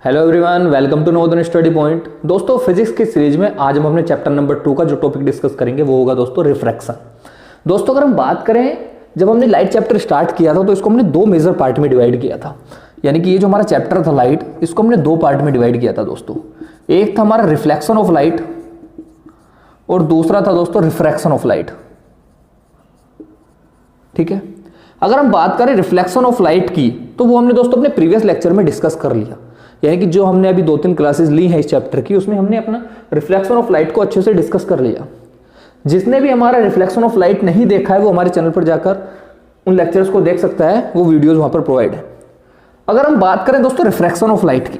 Hello everyone, welcome to northern study point. दोस्तों, physics की series में आज हम अपने चैप्टर नंबर 2 का जो टॉपिक डिस्कस करेंगे वो होगा दोस्तों रिफ्रैक्शन। दोस्तों, अगर हम बात करें, जब हमने लाइट चैप्टर स्टार्ट किया था तो इसको हमने दो मेजर पार्ट में डिवाइड किया था। यानी कि ये जो हमारा चैप्टर था लाइट, इसको हमने दो पार्ट में डिवाइड किया था दोस्तों। एक था हमारा रिफ्लेक्शन ऑफ लाइट और दूसरा था दोस्तों रिफ्रैक्शन ऑफ लाइट। ठीक है, अगर हम बात करें रिफ्लेक्शन ऑफ लाइट की तो वो हमने दोस्तों अपने प्रीवियस लेक्चर में डिस्कस कर लिया। यानी कि जो हमने अभी 2-3 क्लासेस ली हैं इस चैप्टर की, उसमें हमने अपना रिफ्लेक्शन ऑफ लाइट को अच्छे से डिस्कस कर लिया। जिसने भी हमारा रिफ्लेक्शन ऑफ लाइट नहीं देखा है वो हमारे चैनल पर जाकर उन लेक्चर्स को देख सकता है, वो वीडियोस वहां पर प्रोवाइड है। अगर हम बात करें दोस्तों रिफ्रैक्शन ऑफ लाइट की,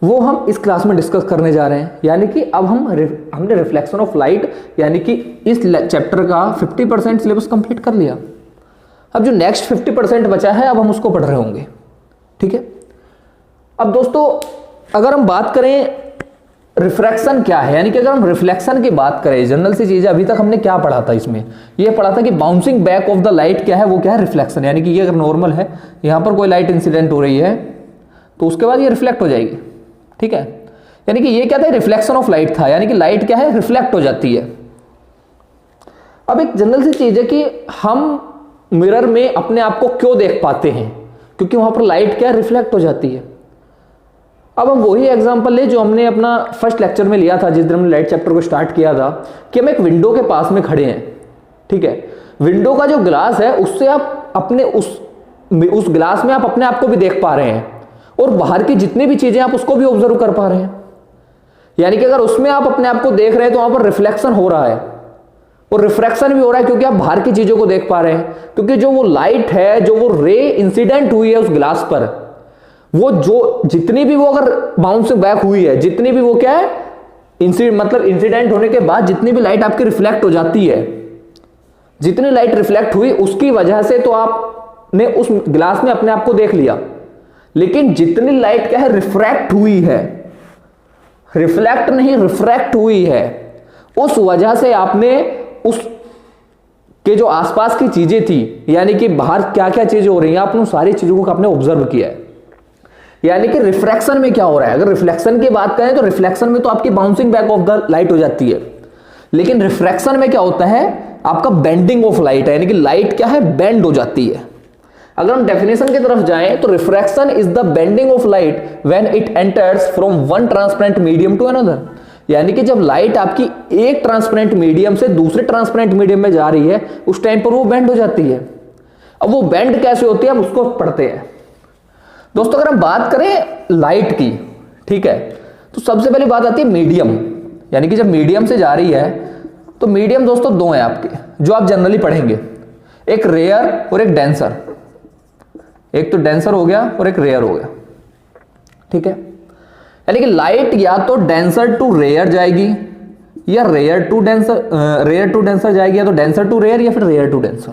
वो हम इस क्लास में डिस्कस करने जा रहे हैं। यानी कि अब हमने रिफ्लेक्शन ऑफ लाइट यानी कि इस चैप्टर का 50% सिलेबस कंप्लीट कर लिया। अब जो नेक्स्ट 50% बचा है अब हम उसको पढ़ रहे होंगे। ठीक है, अब दोस्तों अगर हम बात करें रिफ्रैक्शन क्या है, यानी कि अगर हम रिफ्लेक्शन की बात करें, जनरल सी चीज है। अभी तक हमने क्या पढ़ा था, इसमें ये पढ़ा था कि bouncing back of the light क्या है, वो क्या है, रिफ्लेक्शन। यानी कि ये अगर नॉर्मल है, यहां पर कोई लाइट इंसिडेंट हो रही है तो उसके बाद ये रिफ्लेक्ट हो जाएगी। ठीक है, यानी कि ये क्या था, रिफ्लेक्शन ऑफ लाइट था। यानी कि लाइट क्या है, रिफ्लेक्ट हो जाती है। अब एक जनरल सी चीज है कि हम मिरर में अपने आप को क्यों देख पाते हैं, क्योंकि वहां पर लाइट क्या है, रिफ्लेक्ट हो जाती है। अब हम वही एग्जांपल ले जो हमने अपना फर्स्ट लेक्चर में लिया था, जिस दिन हमने लाइट चैप्टर को स्टार्ट किया था, कि हम एक विंडो के पास में खड़े हैं। ठीक है, विंडो का जो ग्लास है उससे आप अपने उस ग्लास में आप अपने आप को भी देख पा रहे हैं और बाहर की जितनी भी चीजें आप उसको भी ऑब्जर्व कर पा रहे हैं। यानी कि अगर उसमें आप अपने आप को देख रहे हैं तो वहां पर रिफ्लेक्शन हो रहा है और रिफ्रैक्शन भी हो रहा है, क्योंकि आप बाहर की चीजों को देख पा रहे हैं। क्योंकि जो वो लाइट है, जो वो रे इंसिडेंट हुई है उस ग्लास पर, वो जो जितनी भी वो अगर बाउंस बैक हुई है, जितनी भी वो क्या है मतलब इंसिडेंट होने के बाद जितनी भी लाइट आपकी रिफ्लेक्ट हो जाती है, जितनी लाइट रिफ्लेक्ट हुई उसकी वजह से तो आपने उस ग्लास में अपने आप को देख लिया। लेकिन जितनी लाइट क्या है, रिफ्रैक्ट हुई है, रिफ्लेक्ट नहीं रिफ्रैक्ट हुई है, उस वजह से आपने उस के जो आसपास की चीजें थी, यानी कि बाहर क्या क्या चीजें हो रही हैं, आपने सारी चीजों को आपने ऑब्जर्व किया है। यानी कि रिफ्रैक्शन में क्या हो रहा है, अगर रिफ्लेक्शन की बात करें तो रिफ्लेक्शन में तो आपकी bouncing back of the light हो जाती है। लेकिन रिफ्रैक्शन में क्या होता है, आपका बेंडिंग ऑफ लाइट है, यानी कि लाइट क्या है, बेंड हो जाती है। अगर हम डेफिनेशन की तरफ जाएं तो refraction is the bending of light when it enters from one transparent medium to another. यानी कि जब लाइट आपकी एक ट्रांसपेरेंट मीडियम से दूसरे ट्रांसपेरेंट मीडियम में जा रही है, उस टाइम पर वो बेंड हो जाती है। अब वो बेंड कैसे होती है, हम उसको पढ़ते हैं। दोस्तों, अगर हम बात करें लाइट की, ठीक है, तो सबसे पहली बात आती है मीडियम। यानी कि जब मीडियम से जा रही है तो मीडियम दोस्तों दो हैं आपके, जो आप जनरली पढ़ेंगे, एक रेयर और एक डेंसर। एक तो डेंसर हो गया और एक रेयर हो गया। ठीक है, यानी कि लाइट या तो डेंसर टू रेयर जाएगी या रेयर टू डेंसर जाएगी, या तो डेंसर टू रेयर या फिर रेयर टू डेंसर।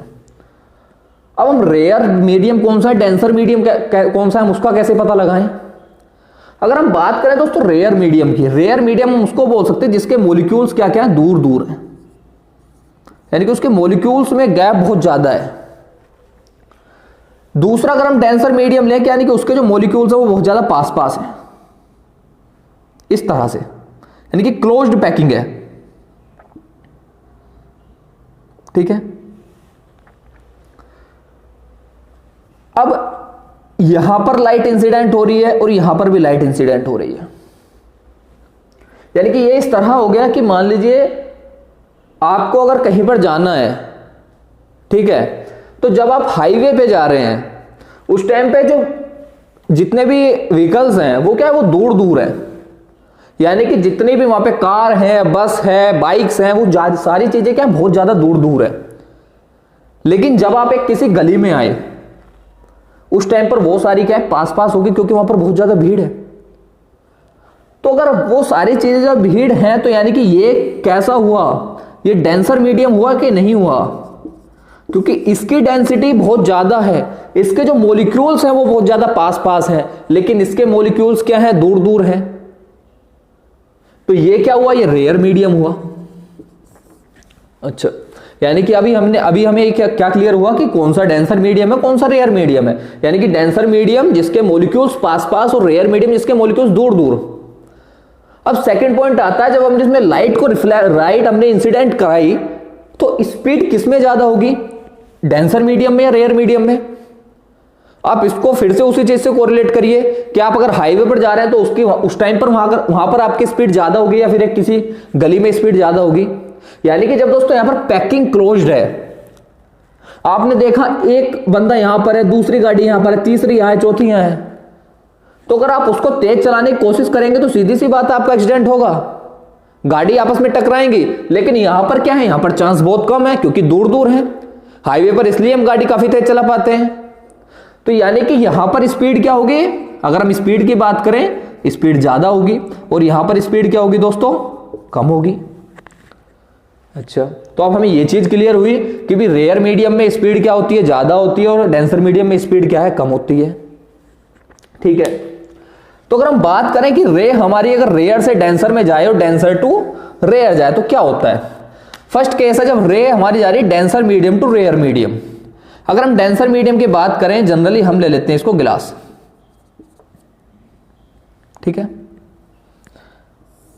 अब हम रेयर मीडियम कौन सा है, डेंसर मीडियम कौन सा है, हम उसका कैसे पता लगाएं। अगर हम बात करें दोस्तों रेयर मीडियम की, रेयर मीडियम हम उसको बोल सकते हैं जिसके मॉलिक्यूल्स क्या क्या है, दूर दूर है। यानी कि उसके मॉलिक्यूल्स में गैप बहुत ज्यादा है। दूसरा, अगर हम डेंसर मीडियम लें, यानी कि उसके जो मॉलिक्यूल्स है वो बहुत ज्यादा पास पास है, इस तरह से, यानी कि क्लोज्ड पैकिंग है। ठीक है, अब यहां पर लाइट इंसिडेंट हो रही है और यहां पर भी लाइट इंसिडेंट हो रही है। यानी कि ये इस तरह हो गया कि मान लीजिए आपको अगर कहीं पर जाना है, ठीक है, तो जब आप हाईवे पे जा रहे हैं उस टाइम पे जो जितने भी व्हीकल्स हैं वो क्या है, वो दूर दूर है। यानी कि जितनी भी वहां पे कार है, बस है, बाइक्स हैं, वो सारी चीजें क्या है, बहुत ज्यादा दूर दूर है। लेकिन जब आप एक किसी गली में आए उस टाइम पर वो सारी क्या है, पास पास होगी, क्योंकि वहां पर बहुत ज्यादा भीड़ है। तो अगर वो सारी चीजें जब भीड़ हैं तो यानी कि ये कैसा हुआ, ये डेंसर मीडियम हुआ कि नहीं हुआ, क्योंकि इसकी डेंसिटी बहुत ज्यादा है, इसके जो मॉलिक्यूल्स हैं वो बहुत ज्यादा पास पास हैं, लेकिन इसके मॉलिक्यूल्स क्या है, दूर दूर हैं। तो ये क्या हुआ, ये रेयर मीडियम हुआ। अच्छा, यानी कि अभी हमें क्या क्लियर हुआ कि कौन सा डेंसर मीडियम है, कौन सा रेयर मीडियम है। यानी कि डेंसर मीडियम जिसके मॉलिक्यूल्स पास पास और रेयर मीडियम जिसके मॉलिक्यूल्स दूर दूर। अब सेकंड पॉइंट आता है, जब हम जिसमें लाइट को राइट हमने इंसिडेंट कराई तो स्पीड किसमें ज्यादा होगी, डेंसर मीडियम में या रेयर मीडियम में। आप इसको फिर से उसी चीज से कोरिलेट करिए कि आप अगर हाईवे पर जा रहे हैं तो उस टाइम पर वहां पर आपकी स्पीड ज्यादा होगी या फिर एक किसी गली में स्पीड ज्यादा होगी। यानी कि जब दोस्तों यहां पर पैकिंग क्लोज्ड है, आपने देखा एक बंदा यहां पर है, दूसरी गाड़ी यहां पर है, तीसरी यहां है, चौथी यहां है, तो अगर आप उसको तेज चलाने की कोशिश करेंगे तो सीधी सी बात है आपका एक्सीडेंट होगा, गाड़ी आपस में टकराएंगी। लेकिन यहां पर क्या है, यहां पर चांस बहुत कम है क्योंकि दूर दूर है। हाईवे पर इसलिए हम गाड़ी काफी तेज चला पाते हैं। तो यानी कि यहां पर स्पीड क्या होगी, अगर हम स्पीड की बात करें स्पीड ज्यादा होगी, और यहां पर स्पीड क्या होगी दोस्तों, कम होगी। अच्छा, तो अब हमें यह चीज क्लियर हुई कि भी रेयर मीडियम में स्पीड क्या होती है, ज्यादा होती है, और डेंसर मीडियम में स्पीड क्या है, कम होती है। ठीक है, तो अगर हम बात करें कि रे हमारी अगर रेयर से डेंसर में जाए और डेंसर टू रेयर जाए तो क्या होता है। फर्स्ट केस है जब रे हमारी जा रही है denser medium to rare medium. अगर हम डेंसर मीडियम की बात करें, जनरली हम ले लेते हैं इसको गिलास। ठीक है,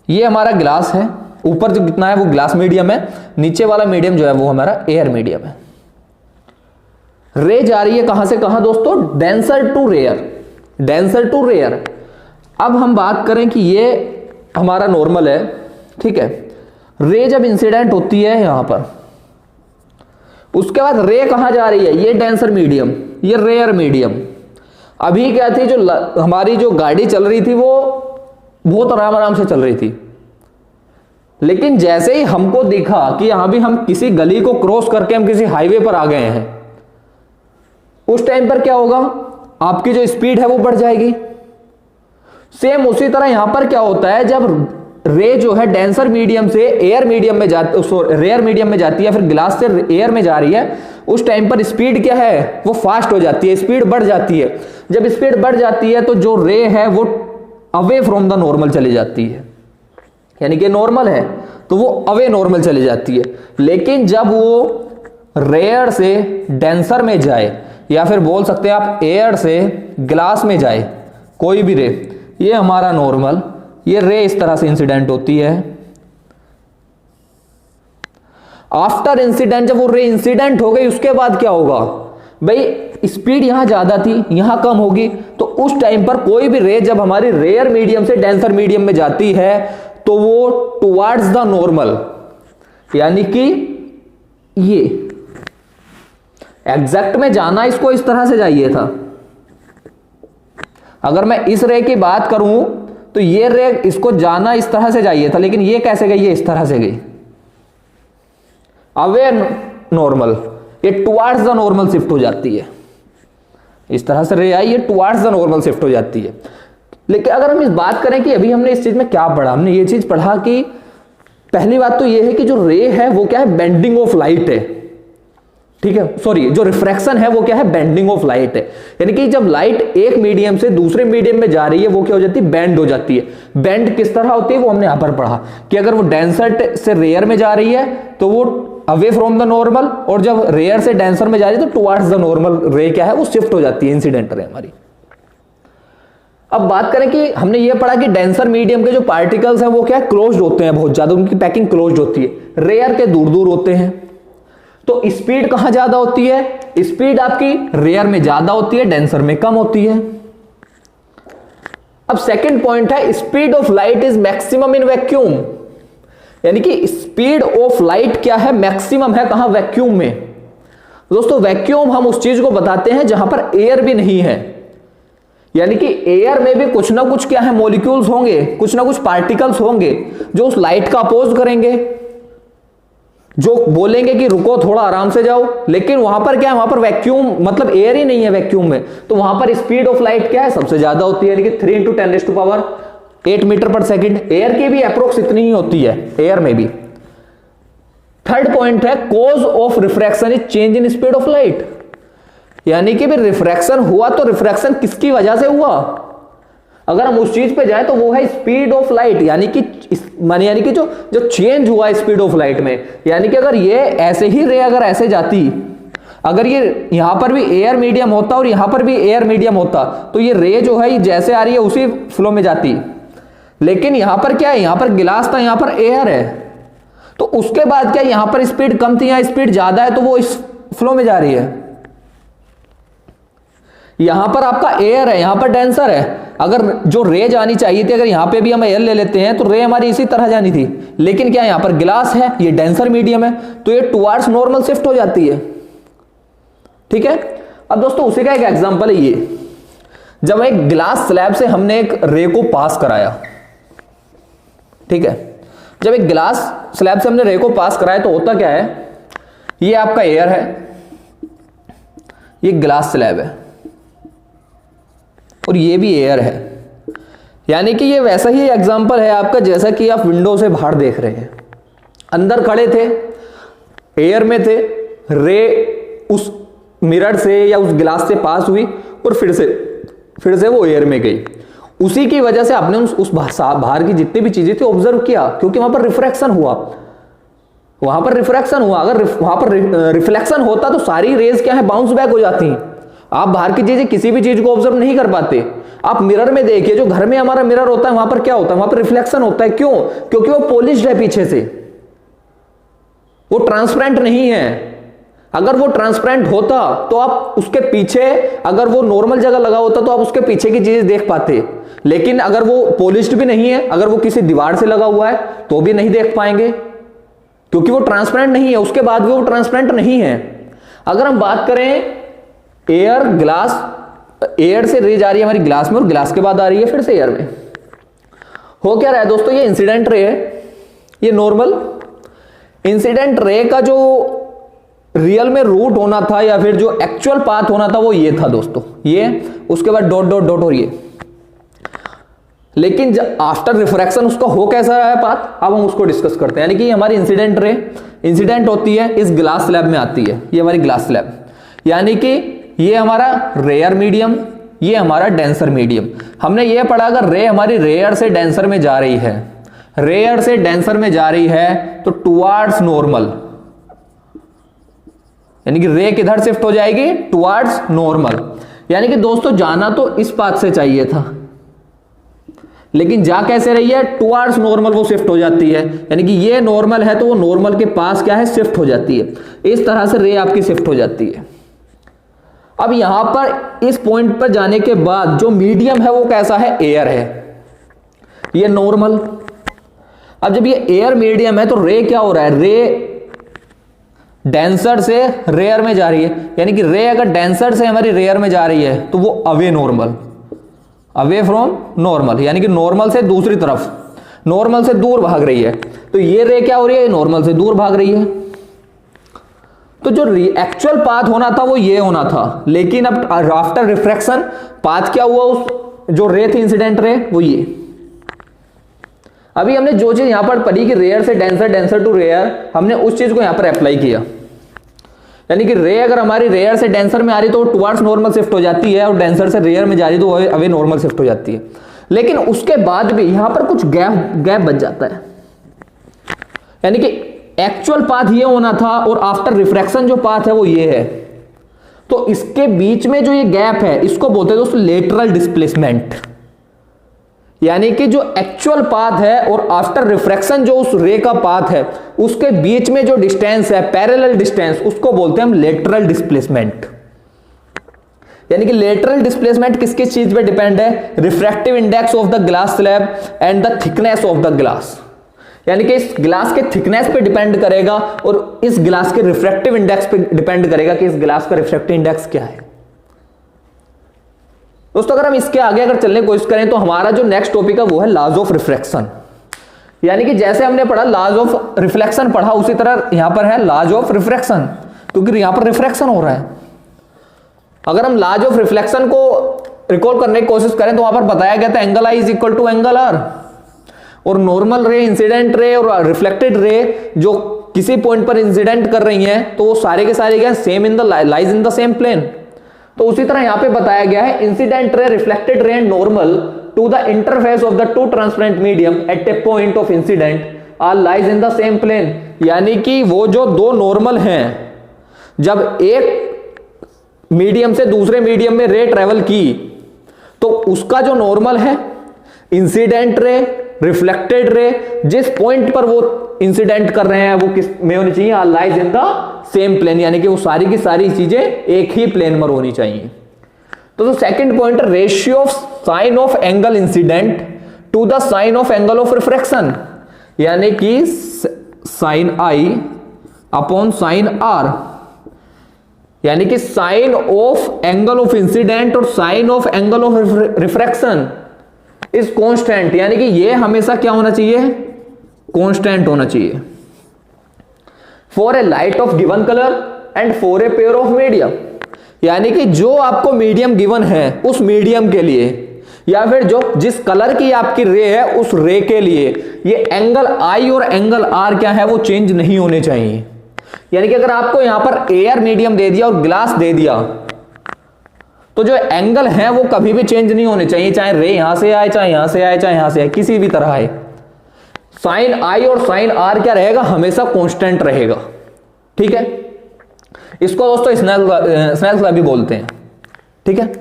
ये हमारा गिलास है, ऊपर जो कितना है वो ग्लास मीडियम है, नीचे वाला मीडियम जो है वो हमारा एयर मीडियम है। रे जा रही है कहां से कहां दोस्तों, denser to rare, denser to rare. अब हम बात करें कि ये हमारा नॉर्मल है। ठीक है, रे जब इंसिडेंट होती है यहां पर, उसके बाद रे कहां जा रही है, ये डेंसर मीडियम, ये रेयर मीडियम। अभी क्या थी, जो हमारी जो गाड़ी चल रही थी वो बहुत आराम आराम से चल रही थी, लेकिन जैसे ही हमको दिखा कि यहां भी हम किसी गली को क्रॉस करके हम किसी हाईवे पर आ गए हैं, उस टाइम पर क्या होगा, आपकी जो स्पीड है वो बढ़ जाएगी। सेम उसी तरह यहां पर क्या होता है, जब रे जो है डेंसर मीडियम से एयर मीडियम में जाती, रेयर मीडियम में जाती है, फिर ग्लास से एयर में जा रही है, उस टाइम पर स्पीड क्या है, वो फास्ट हो जाती है, स्पीड बढ़ जाती है। जब स्पीड बढ़ जाती है तो जो रे है वो अवे फ्रॉम द नॉर्मल चली जाती है, यानी कि नॉर्मल है तो वो अवे नॉर्मल चली जाती है। लेकिन जब वो रेयर से डेंसर में जाए, या फिर बोल सकते हैं आप एयर से ग्लास में जाए, कोई भी रे, ये हमारा नॉर्मल, ये रे इस तरह से इंसिडेंट होती है। आफ्टर इंसिडेंट, जब वो रे इंसिडेंट हो गई उसके बाद क्या होगा भाई, स्पीड यहां ज्यादा थी, यहां कम होगी, तो उस टाइम पर कोई भी रे जब हमारी रेयर मीडियम से डेंसर मीडियम में जाती है तो वो टुवर्ड्स द नॉर्मल, यानी कि ये एग्जैक्ट में जाना इसको इस तरह से चाहिए था। अगर मैं इस रे की बात करूं तो ये रे इसको जाना इस तरह से चाहिए था, लेकिन ये कैसे गई, ये इस तरह से गई, अवे नॉर्मल, ये टुवर्ड्स द नॉर्मल शिफ्ट हो जाती है। इस तरह से रे आई, ये टुवर्ड्स द नॉर्मल शिफ्ट हो जाती है। लेकिन अगर हम इस बात करें कि अभी हमने इस चीज में क्या पढ़ा, हमने ये चीज पढ़ा कि पहली बात तो ये है कि जो रे है वो क्या है, बेंडिंग ऑफ लाइट है। ठीक है, सॉरी, जो रिफ्रैक्शन है वो क्या है, बेंडिंग ऑफ लाइट है। यानी कि जब लाइट एक मीडियम से दूसरे मीडियम में जा रही है वो क्या हो जाती है, बेंड हो जाती है। बेंड किस तरह होती है वो हमने यहां पर पढ़ा कि अगर वो डेंसर से रेयर में जा रही है तो वो अवे फ्रॉम द नॉर्मल, और जब रेयर से डेंसर में जा रही है तो टुवर्ड्स द नॉर्मल रे क्या है, वो शिफ्ट हो जाती है, इंसिडेंट रे हमारी। अब बात करें कि हमने ये पढ़ा कि डेंसर मीडियम के जो पार्टिकल्स हैं वो क्या है, क्लोज्ड होते हैं, बहुत ज्यादा उनकी पैकिंग क्लोज्ड होती है। रेयर के दूर दूर होते हैं। तो स्पीड कहां ज्यादा होती है, स्पीड आपकी रेयर में ज्यादा होती है, डेंसर में कम होती है। अब सेकंड पॉइंट है, speed of light is maximum in vacuum, यानी कि स्पीड ऑफ लाइट क्या है, मैक्सिमम है कहां, वैक्यूम में। दोस्तों वैक्यूम हम उस चीज को बताते हैं जहां पर एयर भी नहीं है, यानी कि एयर में भी कुछ ना कुछ क्या है, मॉलिक्यूल्स होंगे, कुछ ना कुछ पार्टिकल्स होंगे जो उस लाइट का अपोज करेंगे, जो बोलेंगे कि रुको थोड़ा आराम से जाओ। लेकिन वहां पर क्या है, वहां पर वैक्यूम मतलब एयर ही नहीं है वैक्यूम में, तो वहां पर स्पीड ऑफ लाइट क्या है, सबसे ज्यादा होती है, यानी कि 3 × 10⁸ मीटर पर सेकंड। एयर की भी अप्रोक्स इतनी ही होती है, एयर में भी। थर्ड पॉइंट है, cause of refraction is change in speed of light, यानी कि भी रिफ्रैक्शन हुआ तो रिफ्रैक्शन किसकी वजह से हुआ, अगर हम उस चीज पे जाए तो वो है स्पीड ऑफ लाइट, यानी कि जो चेंज हुआ स्पीड ऑफ लाइट में, यानी कि अगर ये ऐसे ही रे अगर ऐसे जाती, अगर ये यहां पर भी एयर मीडियम होता और यहां पर भी एयर मीडियम होता, तो ये रे जो है ये जैसे आ रही है उसी फ्लो में जाती। लेकिन यहां पर क्या है, यहां पर गिलास था, यहां पर एयर है, तो उसके बाद क्या यहां पर स्पीड कम थी, यहां स्पीड ज्यादा है, तो वो इस फ्लो में जा रही है। यहां पर आपका एयर है, यहां पर डेंसर है, अगर जो रे जानी चाहिए थी, अगर यहां पे भी हम एयर ले लेते हैं तो रे हमारी इसी तरह जानी थी, लेकिन क्या यहां पर गिलास है, ये डेंसर मीडियम है, तो ये टुवर्ड्स नॉर्मल शिफ्ट हो जाती है। ठीक है। अब दोस्तों उसी का एक एग्जांपल है ये, जब एक ग्लास स्लैब से हमने एक रे को पास कराया, ठीक है, जब एक ग्लास स्लैब से हमने रे को पास कराया तो होता क्या है, ये आपका एयर है, ये ग्लास स्लैब है और ये भी एयर है, यानी कि ये वैसा ही एग्जांपल है आपका जैसा कि आप विंडो से बाहर देख रहे हैं। अंदर खड़े थे, एयर में थे, रे उस मिरर से या उस गिलास से पास हुई और फिर से वो एयर में गई। उसी की वजह से आपने उस बाहर की जितनी भी चीजें थी ऑब्जर्व किया, क्योंकि वहां पर रिफ्रैक्शन हुआ, वहां पर रिफ्रैक्शन हुआ। अगर वहां पर रिफ्लेक्शन होता तो सारी रेज क्या है, बाउंस बैक हो जाती हैं। आप बाहर की चीजें किसी भी चीज को ऑब्जर्व नहीं कर पाते। आप मिरर में देखिए, जो घर में हमारा मिरर होता है वहां पर क्या होता है, वहां पर रिफ्लेक्शन होता है। क्यों? क्योंकि वो पॉलिश्ड है पीछे से, वो ट्रांसपेरेंट नहीं है। अगर वो ट्रांसपेरेंट होता तो आप उसके पीछे, अगर वो नॉर्मल जगह लगा होता तो आप उसके पीछे की चीजें देख पाते, लेकिन अगर वो पॉलिश्ड भी नहीं है, अगर वो किसी दीवार से लगा हुआ है तो भी नहीं देख पाएंगे, क्योंकि वो ट्रांसपेरेंट नहीं है। उसके बाद भी वो ट्रांसपेरेंट नहीं है। अगर हम बात करें एयर ग्लास, एयर से रे जा रही है हमारी ग्लास में और ग्लास के बाद आ रही है फिर से एयर में। हो क्या रहा है दोस्तों, ये इंसिडेंट रे है, ये नॉर्मल। इंसिडेंट रे का जो रियल में रूट होना था या फिर जो एक्चुअल पाथ होना था वो ये था दोस्तों, ये, उसके बाद डॉट डॉट डॉट और ये। लेकिन आफ्टर रिफ्रैक्शन उसका हो कैसा रहा है पाथ, अब हम उसको डिस्कस करते हैं। यानी कि हमारी इंसिडेंट रे इंसिडेंट होती है, इस ग्लास स्लैब में आती है, ये हमारी ग्लास स्लैब, यानी कि ये हमारा रेयर मीडियम, ये हमारा डेंसर मीडियम। हमने ये पढ़ा, अगर रे हमारी रेयर से डेंसर में जा रही है, रेयर से डेंसर में जा रही है तो टुवर्ड्स नॉर्मल, यानी कि रे किधर शिफ्ट हो जाएगी, टुवर्ड्स नॉर्मल। यानी कि दोस्तों जाना तो इस पाथ से चाहिए था, लेकिन जा कैसे रही है, टुवर्ड्स नॉर्मल वो शिफ्ट हो जाती है। यानी कि ये नॉर्मल है तो वो नॉर्मल के पास क्या है, शिफ्ट हो जाती है। इस तरह से रे आपकी शिफ्ट हो जाती है। अब यहां पर इस पॉइंट पर जाने के बाद जो मीडियम है वो कैसा है, एयर है, ये नॉर्मल। अब जब ये एयर मीडियम है तो रे क्या हो रहा है, रे डेंसर से रेयर में जा रही है। यानी कि रे अगर डेंसर से हमारी रेयर में जा रही है तो वो away normal, away from normal, यानी कि नॉर्मल से दूसरी तरफ, नॉर्मल से दूर भाग रही है। तो ये रे क्या हो रही है, नॉर्मल से दूर भाग रही है। तो जो एक्चुअल पाथ होना था वो ये होना था, लेकिन अब आफ्टर रिफ्रैक्शन पाथ क्या हुआ, उस जो रे थी इंसिडेंट रे वो ये। अभी हमने जो चीज यहां पर पढ़ी कि रेयर से डेंसर, डेंसर टू रेयर, हमने उस चीज को यहां पर अप्लाई किया। यानी कि रे अगर हमारी रेयर से डेंसर में आ रही तो टुवर्ड्स नॉर्मल शिफ्ट हो जाती है, और डेंसर से रेयर में जा रही तो अवे नॉर्मल शिफ्ट हो जाती है। लेकिन उसके बाद भी यहां पर कुछ गैप बच जाता है। यानी कि एक्चुअल पाथ ये होना था और आफ्टर रिफ्रैक्शन जो पाथ है वो ये है। तो इसके बीच में जो ये गैप है इसको बोलते हैं दोस्तों लेटरल डिस्प्लेसमेंट। यानी कि जो एक्चुअल पाथ है और आफ्टर रिफ्रैक्शन जो उस रे का पाथ है उसके बीच में जो डिस्टेंस है, पैरेलल डिस्टेंस, उसको बोलते हैं हम लेटरल डिस्प्लेसमेंट। यानी कि लेटरल डिस्प्लेसमेंट किस किस चीज पे डिपेंड है, refractive index of the glass slab and the thickness of the glass. यानी कि इस ग्लास के थिकनेस पे डिपेंड करेगा और इस ग्लास के रिफ्रैक्टिव इंडेक्स पे डिपेंड करेगा कि इस ग्लास का रिफ्रैक्टिव इंडेक्स क्या है। दोस्तों अगर हम इसके आगे अगर चलने की कोशिश करें तो हमारा जो नेक्स्ट टॉपिक है वो है लॉज ऑफ रिफ्रैक्शन। यानी कि जैसे हमने पढ़ा लॉज ऑफ रिफ्लेक्शन पढ़ा, उसी तरह यहां पर है लॉज ऑफ रिफ्रैक्शन, क्योंकि यहां पर रिफ्रैक्शन हो रहा है। अगर हम लॉज ऑफ रिफ्लेक्शन को रिकॉल करने की कोशिश करें तो वहां पर बताया गया था angle I is equal to angle R, और नॉर्मल रे, इंसिडेंट रे और रिफ्लेक्टेड रे जो किसी पॉइंट पर इंसिडेंट कर रही हैं तो वो सारे के सारे क्या same in the lies in the same plane. तो उसी तरह यहां पे बताया गया है incident ray, reflected ray and normal to the interface of the two transparent medium at a point of incident are lies in the same plane. यानी कि वो जो दो नॉर्मल हैं, जब एक मीडियम से दूसरे मीडियम में रे ट्रेवल की तो उसका जो नॉर्मल है, इंसिडेंट रे, रिफ्लेक्टेड रे, जिस पॉइंट पर वो इंसिडेंट कर रहे हैं वो किस में होनी चाहिए, are lies in the same plane, यानी कि वो सारी की सारी चीजें एक ही प्लेन पर होनी चाहिए। तो second point, ratio of sine of angle incident to the sine of angle of refraction, यानी कि sine I upon sine R, यानी कि sine of angle of incident और sine of angle of refraction is constant, यानी कि ये हमेशा क्या होना चाहिए, कांस्टेंट होना चाहिए for a light of given colour and for a pair of medium. यानी कि जो आपको मीडियम गिवन है उस मीडियम के लिए, या फिर जो जिस कलर की आपकी रे है उस रे के लिए, ये एंगल आई और एंगल आर क्या है वो चेंज नहीं होने चाहिए। यानी कि अगर आपको यहां पर एयर मीडियम दे दिया और ग्लास दे दिया तो जो एंगल है वो कभी भी चेंज नहीं होने चाहिए, चाहे रे यहां से आए, चाहे यहां से आए, चाहे यहां से आए, किसी भी तरह आए। साइन आई और साइन आर क्या रहेगा, हमेशा कांस्टेंट रहेगा। ठीक है, इसको दोस्तों स्नेल्स लॉ भी बोलते हैं। ठीक है,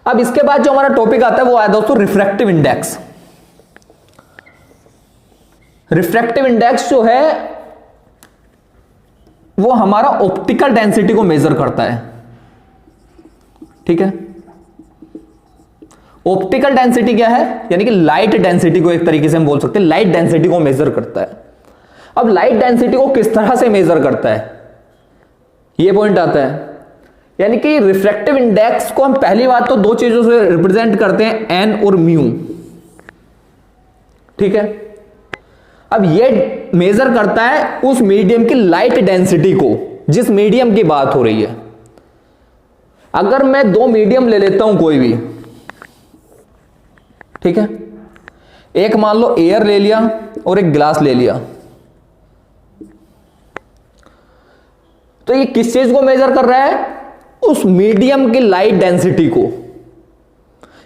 अब इसके बाद जो हमारा टॉपिक आता है वो आया दोस्तों रिफ्रैक्टिव इंडेक्स। रिफ्रैक्टिव इंडेक्स जो है वो हमारा ऑप्टिकल डेंसिटी को मेजर करता है। ठीक है, ऑप्टिकल डेंसिटी क्या है, यानी कि लाइट डेंसिटी को एक तरीके से हम बोल सकते हैं, लाइट डेंसिटी को मेजर करता है। अब लाइट डेंसिटी को किस तरह से मेजर करता है, ये पॉइंट आता है। यानी कि रिफ्रैक्टिव इंडेक्स को हम पहली बात तो दो चीजों से रिप्रेजेंट करते हैं, एन और म्यू। ठीक है, अब ये मेजर करता है उस मीडियम की लाइट डेंसिटी को, जिस मीडियम की बात हो रही है। अगर मैं दो मीडियम ले लेता हूं कोई भी, ठीक है, एक मान लो एयर ले लिया और एक ग्लास ले लिया, तो ये किस चीज को मेजर कर रहा है, उस मीडियम की लाइट डेंसिटी को।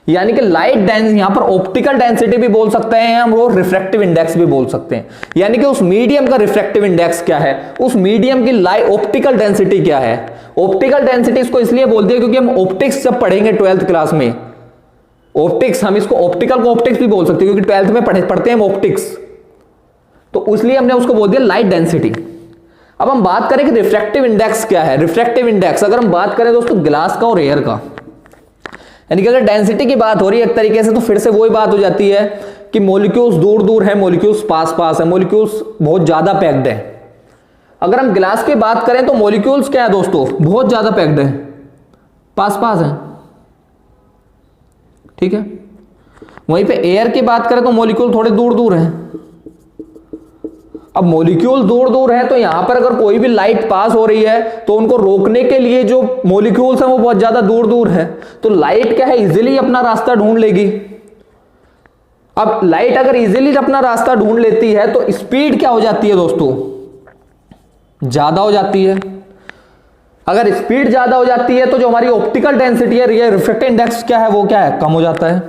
यानी कि लाइट डेंसिटी, यहां पर ऑप्टिकल डेंसिटी भी बोल सकते हैं हम, और रिफ्रैक्टिव इंडेक्स भी बोल सकते हैं। यानी कि उस मीडियम का रिफ्रैक्टिव इंडेक्स क्या है, उस मीडियम की लाइट ऑप्टिकल डेंसिटी क्या है। ऑप्टिकल डेंसिटी इसको इसलिए बोलते हैं क्योंकि हम ऑप्टिक्स जब पढ़ेंगे 12th क्लास में, ऑप्टिक्स, हम इसको ऑप्टिकल को ऑप्टिक्स भी बोल सकते हैं क्योंकि 12th में पढ़ते हैं हम ऑप्टिक्स, तो इसलिए हमने उसको बोल दिया लाइट डेंसिटी। अब हम बात करें कि रिफ्रैक्टिव इंडेक्स क्या है। रिफ्रैक्टिव इंडेक्स अगर हम बात करें दोस्तों ग्लास का और एयर का, यानी कि अगर डेंसिटी की बात हो रही है एक तरीके से, तो फिर से वही बात हो जाती है कि मॉलिक्यूल्स दूर दूर है, मॉलिक्यूल्स पास पास है, मॉलिक्यूल्स बहुत ज्यादा पैक्ड है। अगर हम ग्लास की बात करें तो मॉलिक्यूल्स क्या है दोस्तों, बहुत ज्यादा पैक्ड है, पास पास है। ठीक है, वहीं पे एयर की बात करें तो मॉलिक्यूल थोड़े दूर दूर है। अब मॉलिक्यूल दूर दूर है तो यहां पर अगर कोई भी लाइट पास हो रही है तो उनको रोकने के लिए जो मॉलिक्यूल्स हैं वो बहुत ज्यादा दूर दूर है, तो लाइट क्या है, इजीली अपना रास्ता ढूंढ लेगी। अब लाइट अगर इजीली अपना रास्ता ढूंढ लेती है तो स्पीड क्या हो जाती है दोस्तों, ज्यादा हो जाती है। अगर स्पीड ज्यादा हो जाती है तो जो हमारी ऑप्टिकल डेंसिटी है, रिफ्रैक्टिव इंडेक्स क्या है, वो क्या है, कम हो जाता है।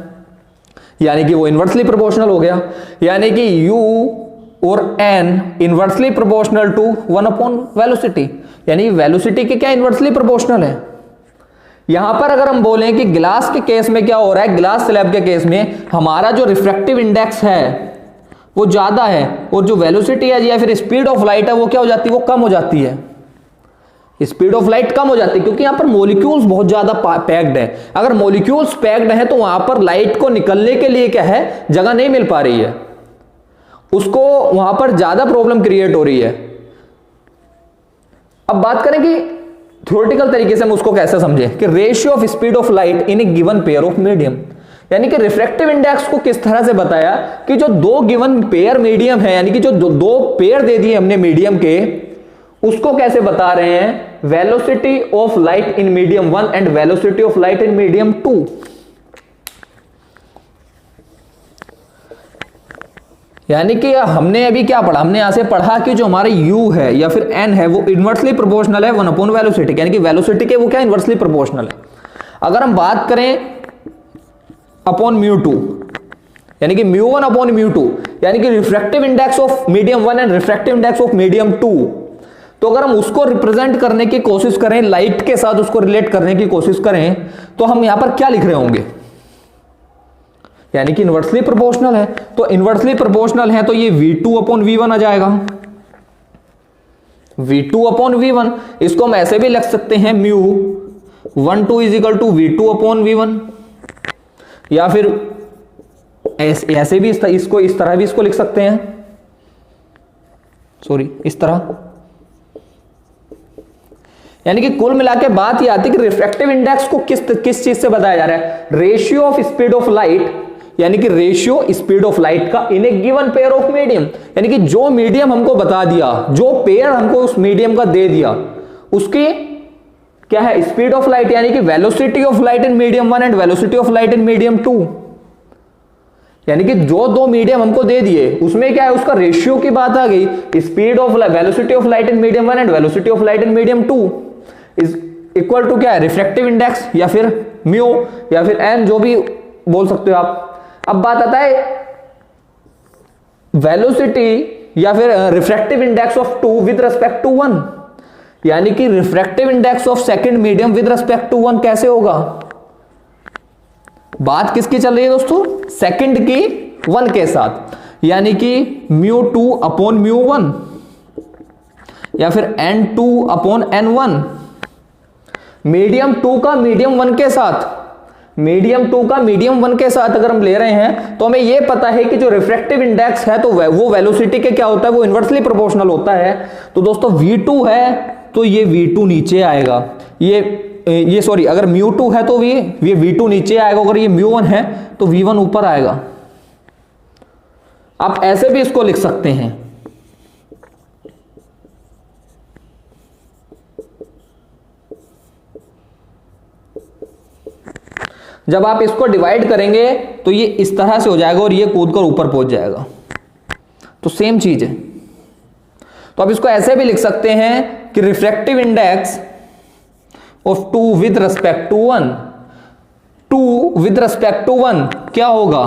यानी कि वो इन्वर्सली प्रोपोर्शनल हो गया, यानी कि U और n इनवर्सली प्रोपोर्शनल टू 1/वेलोसिटी, यानी वेलोसिटी के क्या इनवर्सली प्रोपोर्शनल है। यहां पर अगर हम बोलें कि ग्लास के केस में क्या हो रहा है, ग्लास स्लैब के केस में हमारा जो रिफ्रैक्टिव इंडेक्स है वो ज्यादा है, और जो वेलोसिटी है या फिर स्पीड ऑफ लाइट है वो क्या हो जाती है, वो कम हो जाती है। स्पीड ऑफ लाइट कम हो जाती है क्योंकि यहां पर मॉलिक्यूल्स बहुत ज्यादा पैक्ड है। अगर मॉलिक्यूल्स पैक्ड है तो वहां पर लाइट को निकलने के लिए क्या है, जगह नहीं मिल पा रही है, उसको वहां पर ज्यादा प्रॉब्लम क्रिएट हो रही है। अब बात करें कि थ्योरेटिकल तरीके से हम उसको कैसे समझें कि ratio of speed of light in A given pair of medium, यानी कि रिफ्रैक्टिव इंडेक्स को किस तरह से बताया कि जो दो गिवन पेयर मीडियम है, यानी कि जो दो पेयर दे दिए हमने मीडियम के, उसको कैसे बता रहे हैं, velocity of light in medium 1 and velocity of light in medium 2। यानी कि हमने अभी क्या पढ़ा, हमने यहां से पढ़ा कि जो हमारे u है या फिर n है वो इनवर्सली प्रोपोर्शनल है 1/वेलोसिटी, यानी कि वेलोसिटी के वो क्या इनवर्सली प्रोपोर्शनल है। अगर हम बात करें अपॉन म्यू टू, यानी कि mu one upon mu two, यानी कि refractive index of medium one and refractive index of medium two, तो अगर हम उसको रिप्रेजेंट करने की कोशिश करें, लाइट के साथ उसको रिलेट करने की कोशिश करें, तो हम यहां पर क्या लिख रहे होंगे, यानी कि इनवर्सली प्रोपोर्शनल है। तो इनवर्सली प्रोपोर्शनल है तो ये V2 अपॉन V1 आ जाएगा, V2 अपॉन V1। इसको हम ऐसे भी लिख सकते हैं mu 1 2 is equal to V2 upon V1, या फिर ऐसे भी इसको इस तरह भी इसको लिख सकते हैं, सॉरी इस तरह। यानी कि कुल मिला के बात ये आती है कि रिफ्रैक्टिव इंडेक्स को किस चीज से बताया जा रहा है, ratio of speed of light, यानी कि रेशियो स्पीड ऑफ लाइट का इन ए गिवन पेयर ऑफ मीडियम, यानी कि जो मीडियम हमको बता दिया, जो पेयर हमको उस मीडियम का दे दिया, उसकी क्या है, स्पीड ऑफ लाइट, यानी कि velocity of light in medium one and velocity of light in medium two. यानी कि जो दो मीडियम हमको दे दिए उसमें क्या है, उसका रेशियो की बात आ गई, speed of velocity of light in medium one and velocity of light in medium two is equal to क्या है, रिफ्रैक्टिव इंडेक्स या फिर म्यू या फिर एन, जो भी बोल सकते हो आप। अब बात आता है वेलोसिटी या फिर refractive index of two with respect to one, यानी कि refractive index of second medium with respect to one कैसे होगा। बात किसकी चल रही है दोस्तों, सेकंड की वन के साथ, यानी कि mu two upon mu one या फिर N two upon N one, medium two का मीडियम वन के साथ, मीडियम टू का मीडियम वन के साथ अगर हम ले रहे हैं तो हमें यह पता है कि जो रिफ्रैक्टिव इंडेक्स है तो वो वेलोसिटी के क्या होता है, वो इन्वर्सली प्रोपोर्शनल होता है। तो दोस्तों V2 है तो ये V2 नीचे आएगा, ये सॉरी अगर μ2 है तो ये V2 नीचे आएगा, अगर ये μ1 है तो V1 ऊपर आएगा। आप ऐसे भी इसको लिख सकते हैं, जब आप इसको डिवाइड करेंगे तो ये इस तरह से हो जाएगा और ये कूद कर ऊपर पहुंच जाएगा, तो सेम चीज है। तो आप इसको ऐसे भी लिख सकते हैं कि refractive index of two with respect to one, two with respect to one क्या होगा,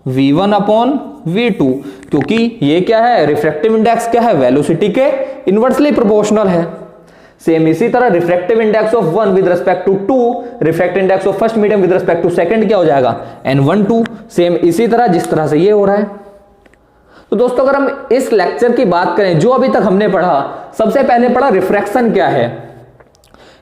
V1 अपॉन V2, क्योंकि ये क्या है, रिफ्रैक्टिव इंडेक्स क्या है, वेलोसिटी के इनवर्सली प्रोपोर्शनल है। सेम इसी तरह refractive index of one with respect to two, refractive index of first medium with respect to second क्या हो जाएगा, N12। सेम इसी तरह जिस तरह से ये हो रहा है। तो दोस्तों अगर हम इस लेक्चर की बात करें, जो अभी तक हमने पढ़ा, सबसे पहले पढ़ा रिफ्रैक्शन क्या है,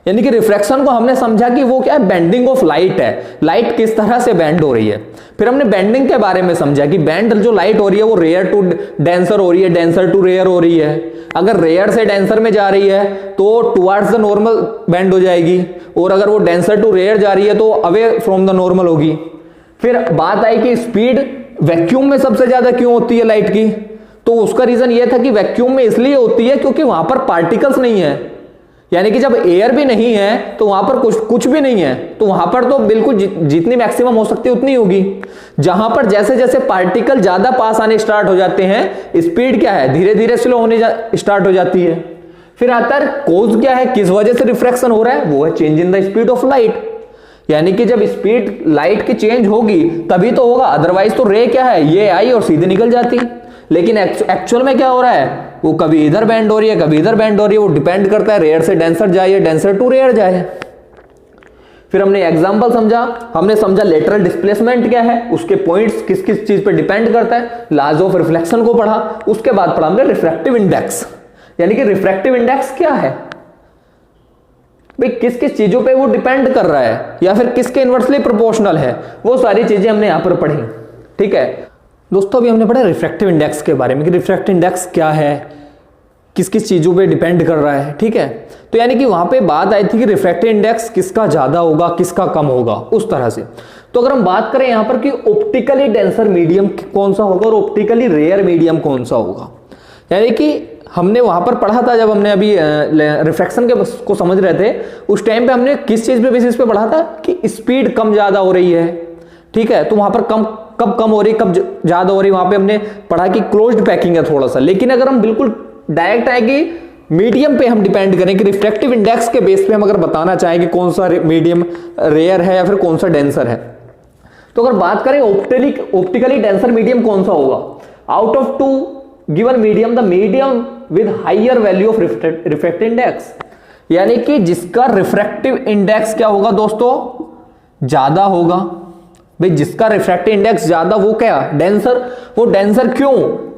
यानी कि रिफ्रैक्शन को हमने समझा कि वो क्या है, बेंडिंग ऑफ लाइट है, लाइट किस तरह से बेंड हो रही है। फिर हमने बेंडिंग के बारे में समझा कि बेंड जो लाइट हो रही है वो रेयर टू डेंसर हो रही है, डेंसर टू रेयर हो रही है। अगर रेयर से डेंसर में जा रही है तो टुवर्ड्स द नॉर्मल बेंड हो जाएगी, और अगर वो डेंसर टू रेयर जा रही है तो अवे फ्रॉम द नॉर्मल होगी। फिर बात आई कि स्पीड वैक्यूम में सबसे ज्यादा क्यों होती है लाइट की, तो उसका रीजन ये था कि वैक्यूम में इसलिए होती है क्योंकि वहां पर पार्टिकल्स नहीं है, यानी कि जब एयर भी नहीं है तो वहां पर कुछ भी नहीं है, तो वहां पर तो बिल्कुल जितनी मैक्सिमम हो सकती है उतनी होगी। जहां पर जैसे जैसे पार्टिकल ज्यादा पास आने स्टार्ट हो जाते हैं, स्पीड क्या है, धीरे धीरे स्लो होने स्टार्ट हो जाती है। फिर आता है कोज क्या है, किस वजह से रिफ्रैक्शन हो रहा है, वो है change in the speed of light, यानी कि जब स्पीड लाइट की चेंज होगी तभी तो होगा, अदरवाइज तो रे क्या है, ये आई और सीधे निकल जाती। लेकिन एक्चुअल में क्या हो रहा है, वो कभी इधर बेंड हो रही है, कभी इधर बेंड हो रही है, वो डिपेंड करता है रेयर से डेंसर जाए या डेंसर टू रेयर जाए। फिर हमने एग्जांपल समझा, हमने समझा लेटरल डिस्प्लेसमेंट क्या है, उसके पॉइंट्स किस किस चीज पे डिपेंड करता है, लॉज ऑफ रिफ्लेक्शन को पढ़ा। उसके बाद पढ़ा हमने रिफ्रैक्टिव इंडेक्स, यानी कि रिफ्रैक्टिव इंडेक्स क्या है भाई, किस किस चीजों पे वो डिपेंड कर रहा है या फिर किसके इनवर्सली प्रोपोर्शनल है, वो सारी चीजें हमने यहां पर पढ़ी। ठीक है दोस्तों, अभी हमने पढ़ा रिफ्रैक्टिव इंडेक्स के बारे में कि रिफ्रैक्टिव इंडेक्स क्या है, किस किस चीजों पे डिपेंड कर रहा है। ठीक है, तो यानी कि वहां पे बात आई थी कि रिफ्रैक्टिव इंडेक्स किसका ज्यादा होगा, किसका कम होगा, उस तरह से। तो अगर हम बात करें यहां पर कि ऑप्टिकली डेंसर मीडियम कौन सा होगा और ऑप्टिकली रेयर मीडियम कौन सा होगा, यानी कि हमने वहां पर पढ़ा था, जब हमने अभी रिफ्रैक्शन के को समझ रहे थे उस टाइम पे हमने किस चीज पे बेसिस पे पढ़ा था कि स्पीड कम ज्यादा हो रही है। ठीक है, तो वहां पर कब कम हो रही है, कब ज्यादा हो रही है, वहां पे हमने पढ़ा कि क्लोज्ड पैकिंग है थोड़ा सा। लेकिन अगर हम बिल्कुल डायरेक्ट आए कि मीडियम पे हम डिपेंड करें कि रिफ्रैक्टिव इंडेक्स के बेस पे हम अगर बताना चाहें कि कौन सा मीडियम रेयर है या फिर कौन सा डेंसर है, तो अगर बात करें ऑप्टिकली डेंसर मीडियम कौन सा होगा, out of two given medium the medium with higher value of refractive index, यानी कि जिसका रिफ्रैक्टिव इंडेक्स क्या होगा दोस्तों, ज्यादा होगा। भाई जिसका रिफ्रैक्टिव इंडेक्स ज्यादा वो क्या, डेंसर। वो डेंसर क्यों,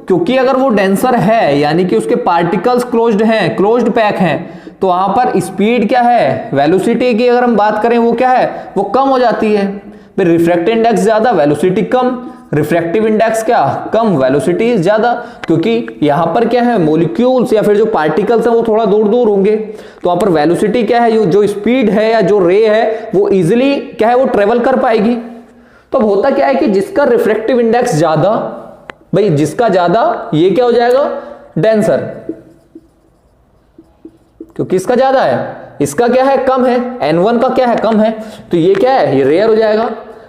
क्योंकि अगर वो डेंसर है यानी कि उसके पार्टिकल्स क्लोज्ड हैं, क्लोज्ड पैक हैं, तो वहां पर स्पीड क्या है, वेलोसिटी की अगर हम बात करें वो क्या है, वो कम हो जाती है। फिर रिफ्रैक्टिव इंडेक्स ज्यादा, वेलोसिटी कम, रिफ्रैक्टिव इंडेक्स क्या कम, वेलोसिटी ज्यादा, क्योंकि यहां पर क्या है, मॉलिक्यूल्स या फिर जो पार्टिकल्स हैं वो थोड़ा दूर दूर होंगे, तो वहां पर वेलोसिटी क्या है, जो स्पीड है या जो रे है वो इजिली क्या है, वो ट्रेवल कर पाएगी। तो अब होता क्या है कि जिसका रिफ्रैक्टिव इंडेक्स ज्यादा, भाई जिसका ज्यादा ये क्या हो जाएगा, डेंसर, क्योंकि इसका ज्यादा है, इसका क्या है, कम है, N1 का क्या है, कम है, तो ये क्या है, ये रेयर हो जाएगा।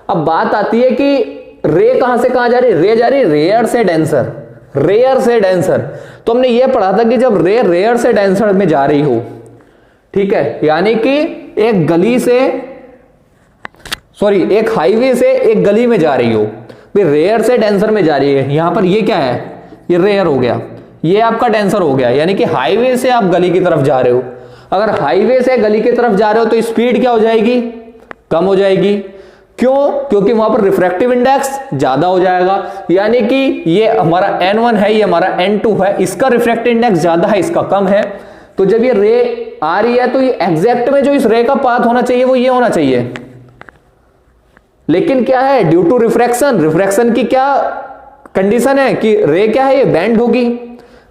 अब बात आती है कि रे कहां से कहां जा रही है, रे जा रही है रेयर से डेंसर, रेयर से डेंसर। तो हमने ये पढ़ा था कि जब रे रेयर से डेंसर में जा रही हो, ठीक है, यानी कि एक गली से एक हाईवे से एक गली में जा रही हो, फिर रेयर से डेंसर में जा रही है, यहां पर ये क्या है, ये रेयर हो गया, ये आपका डेंसर हो गया, यानी कि हाईवे से आप गली की तरफ जा रहे हो। अगर हाईवे से गली की तरफ जा रहे हो तो स्पीड क्या हो जाएगी, कम हो जाएगी। क्यों, क्योंकि वहां पर रिफ्रैक्टिव इंडेक्स ज्यादा हो जाएगा, यानी कि ये हमारा N1 है, ये हमारा N2 है, इसका रिफ्रैक्टिव इंडेक्स ज्यादा है, इसका कम है। तो जब ये रे आ रही है तो ये एग्जैक्ट में जो इस रे का पाथ होना चाहिए वो ये होना चाहिए, लेकिन क्या है, ड्यू टू रिफ्रैक्शन की क्या कंडीशन है कि रे क्या है, ये बेंड होगी।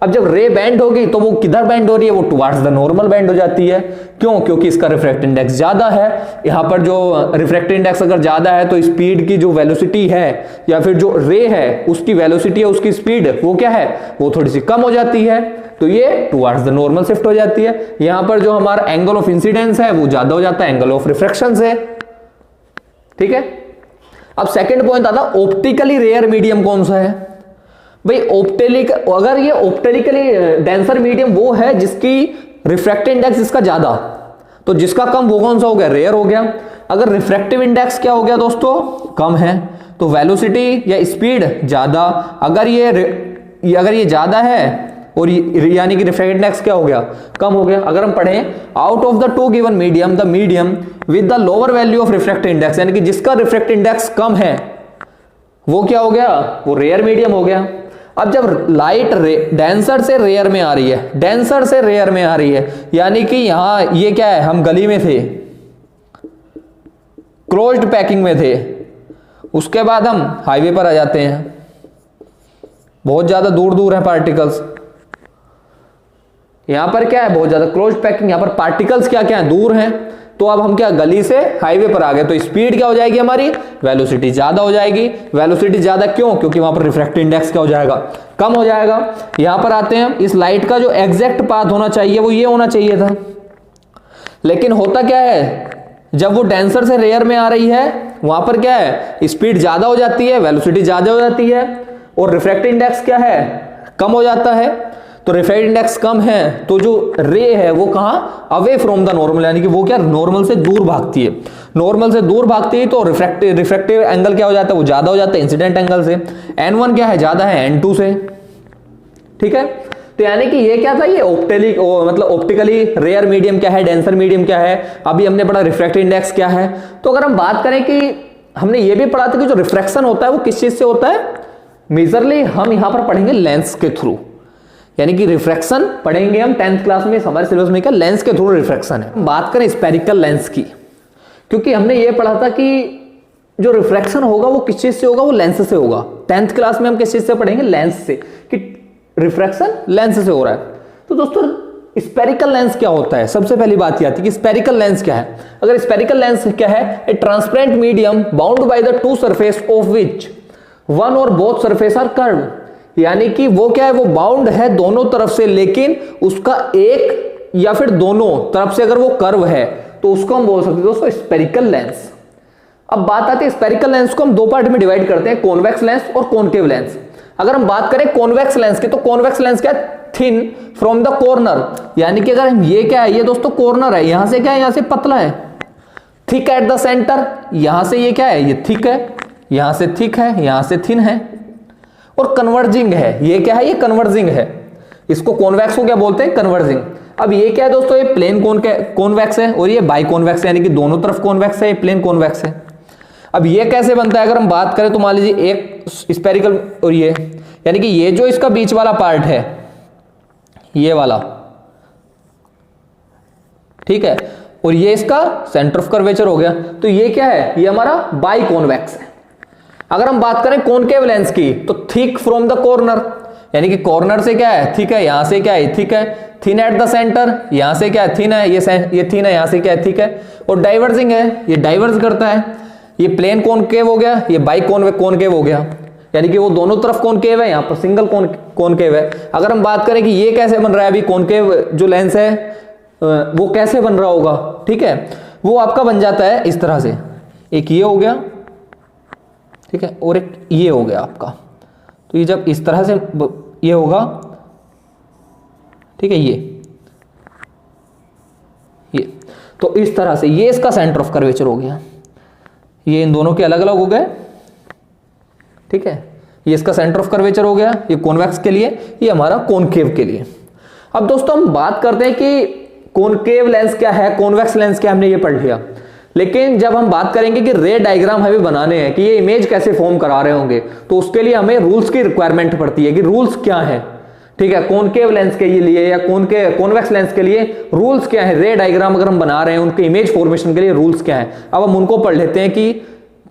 अब जब रे बेंड होगी तो वो किधर बेंड हो रही है, वो टुवर्ड्स द नॉर्मल बेंड हो जाती है। क्यों, क्योंकि इसका रिफ्रैक्टिव इंडेक्स ज्यादा है। यहां पर जो रिफ्रैक्टिव इंडेक्स अगर ज्यादा है तो स्पीड की जो वेलोसिटी है या फिर जो रे है उसकी वेलोसिटी है, उसकी स्पीड वो क्या है, वो थोड़ी सी कम हो जाती है, तो ये टुवर्ड्स द नॉर्मल शिफ्ट हो जाती है। यहां पर जो हमारा एंगल ऑफ इंसिडेंस है वो ज्यादा हो जाता है एंगल ऑफ रिफ्रैक्शन से, ठीक है। अब सेकंड पॉइंट आता है ऑप्टिकली रेयर मीडियम कौन सा है। भाई अगर ये ऑप्टिकली डेंसर मीडियम वो है जिसकी रिफ्रैक्टिव इंडेक्स जिसका ज्यादा, तो जिसका कम वो कौन सा हो गया, रेयर हो गया। अगर रिफ्रैक्टिव इंडेक्स क्या हो गया दोस्तों, कम है, तो वेलोसिटी या स्पीड ज्यादा। अगर ये ज्यादा है और यानी कि रिफ्रैक्टिव इंडेक्स क्या हो गया, कम हो गया। अगर हम पढ़ें out of the to given medium the medium with the lower value of refractive index, यानी कि जिसका रिफ्रैक्टिव इंडेक्स कम है वो क्या हो गया, वो रेयर मीडियम हो गया। अब जब लाइट डेंसर से रेयर में आ रही है, डेंसर से रेयर में आ रही है, यानी कि यहां ये क्या है, हम गली में थे, क्लोज्ड पैकिंग में थे, उसके बाद हम हाईवे पर आ जाते हैं, बहुत ज्यादा दूर दूर है पार्टिकल्स। यहां पर क्या है, बहुत ज्यादा क्लोज्ड पैकिंग, यहां पर पार्टिकल्स क्या क्या है, दूर हैं। तो अब हम क्या, गली से हाईवे पर आ गए, तो स्पीड क्या हो जाएगी हमारी, वेलोसिटी ज्यादा हो जाएगी। वेलोसिटी ज्यादा क्यों, क्योंकि वहां पर रिफ्रैक्टिव इंडेक्स क्या हो जाएगा, कम हो जाएगा। यहां पर आते हैं, इस लाइट का जो एग्जैक्ट पाथ होना चाहिए वो ये होना चाहिए था, लेकिन होता क्या है, जब वो डेंसर से रेयर में आ रही है वहां पर क्या है, स्पीड ज्यादा हो जाती है, वेलोसिटी ज्यादा हो जाती है, और रिफ्रैक्टिव इंडेक्स क्या है, कम हो जाता है। तो रिफ्रैक्टिव इंडेक्स कम है तो जो रे है वो कहां, अवे फ्रॉम द नॉर्मल, यानी कि वो क्या, नॉर्मल से दूर भागती है। नॉर्मल से दूर भागती है तो रिफ्रैक्टिव एंगल क्या हो जाता है, वो ज्यादा हो जाता है इंसिडेंट एंगल से। N1 क्या है, ज्यादा है N2 से, ठीक है। तो यानी कि ये क्या था, ये ऑप्टिकली रेयर मीडियम क्या है, डेंसर मीडियम क्या है। अभी हमने पढ़ा रिफ्रैक्टिव इंडेक्स क्या है। तो अगर हम बात करें कि हमने ये भी पढ़ा था कि जो रिफ्रैक्शन होता है वो किस चीज से होता है, मेजरली हम यहां पर पढ़ेंगे लेंस के थ्रू, यानी कि रिफ्रैक्शन पढ़ेंगे हम 10th क्लास में, हमारे सिलेबस में क्या, लेंस के थ्रू रिफ्रैक्शन है। बात करें स्फेरिकल लेंस की, क्योंकि हमने ये पढ़ा था कि जो रिफ्रैक्शन होगा वो किस चीज से होगा, वो लेंस से होगा। 10th क्लास में हम किस चीज से पढ़ेंगे, लेंस से, कि रिफ्रैक्शन लेंस से हो रहा है। तो दोस्तों स्फेरिकल लेंस क्या होता है, सबसे पहली बात ये आती है कि स्फेरिकल लेंस क्या है। अगर स्फेरिकल लेंस क्या है, ए transparent medium bound by the two surface of which one और बोथ सरफेस आर कर्व, यानी कि वो क्या है, वो बाउंड है दोनों तरफ से, लेकिन उसका एक या फिर दोनों तरफ से अगर वो कर्व है तो उसको हम बोल सकते हैं दोस्तों स्फेरिकल लेंस। अब बात आती है स्फेरिकल लेंस को हम दो पार्ट में डिवाइड करते हैं, कॉन्वेक्स लेंस और कॉनकेव लेंस। अगर हम बात करें कॉन्वेक्स लेंस की, तो कॉन्वेक्स लेंस क्या है? थिन फ्रॉम द कॉर्नर, यानी कि अगर हम ये क्या है, ये दोस्तों कॉर्नर है, यहां से क्या है, यहां से पतला है, थिक एट द सेंटर, यहां से ये क्या है, ये थिक है, यहां से थिक है, यहां से थिन है, और कन्वर्जिंग है, ये क्या है, ये कन्वर्जिंग है। इसको कॉन्वेक्स को क्या बोलते हैं? कन्वर्जिंग। अब ये क्या है दोस्तों, ये प्लेन कॉन्वेक्स है और ये बाई कॉन्वेक्स है, यानी कि दोनों तरफ कॉन्वेक्स है, ये प्लेन कॉन्वेक्स है। अब ये कैसे बनता है, अगर हम बात करें तो मान लीजिए एक स्फेरिकल और ये, यानी कि ये जो इसका बीच वाला पार्ट है, ये वाला, ठीक है, और ये इसका सेंटर ऑफ कर्वेचर हो गया, तो ये क्या है, ये हमारा बाई कॉन्वेक्स है। अगर हम बात करें कॉनकेव लेंस की, तो थिक फ्रॉम द कॉर्नर, यानी कि कॉर्नर से क्या है, थिक है, यहां से क्या है, थिक है, थिन एट द सेंटर, यहां से क्या है, थिन है, ये थिन है, यहां से क्या है, थिक है, और डाइवर्जिंग है, ये डाइवर्ज करता है, ये प्लेन कॉनकेव हो गया, ये बाई कॉनकेव हो गया, यानी कि वो दोनों तरफ कॉनकेव है, यहां पर सिंगल कॉनकेव है। अगर हम बात करें कि ये कैसे बन रहा है, अभी कॉनकेव जो लेंस है वो कैसे बन रहा होगा, ठीक है, वो आपका बन जाता है इस तरह से, एक ये हो गया, ठीक है, और एक ये हो गया आपका, तो ये जब इस तरह से ये होगा, ठीक है, ये तो इस तरह से ये इसका सेंटर ऑफ कर्वेचर हो गया, ये इन दोनों के अलग अलग हो गए, ठीक है, ये इसका सेंटर ऑफ कर्वेचर हो गया, ये कॉन्वेक्स के लिए, ये हमारा कॉनकेव के लिए। अब दोस्तों हम बात करते हैं कि कॉनकेव लेंस क्या है, कॉन्वेक्स लेंस क्या, हमने ये पढ़ लिया, लेकिन जब हम बात करेंगे कि रे डायग्राम हमें बनाने हैं, कि ये इमेज कैसे फॉर्म करा रहे होंगे, तो उसके लिए हमें रूल्स की रिक्वायरमेंट पड़ती है कि रूल्स क्या है, ठीक है, कॉनकेव लेंस के लिए या कॉन्वेक्स लेंस के लिए रूल्स क्या है, रे डायग्राम अगर हम बना रहे हैं उनके इमेज फॉर्मेशन के लिए रूल्स क्या है। अब हम उनको पढ़ लेते हैं कि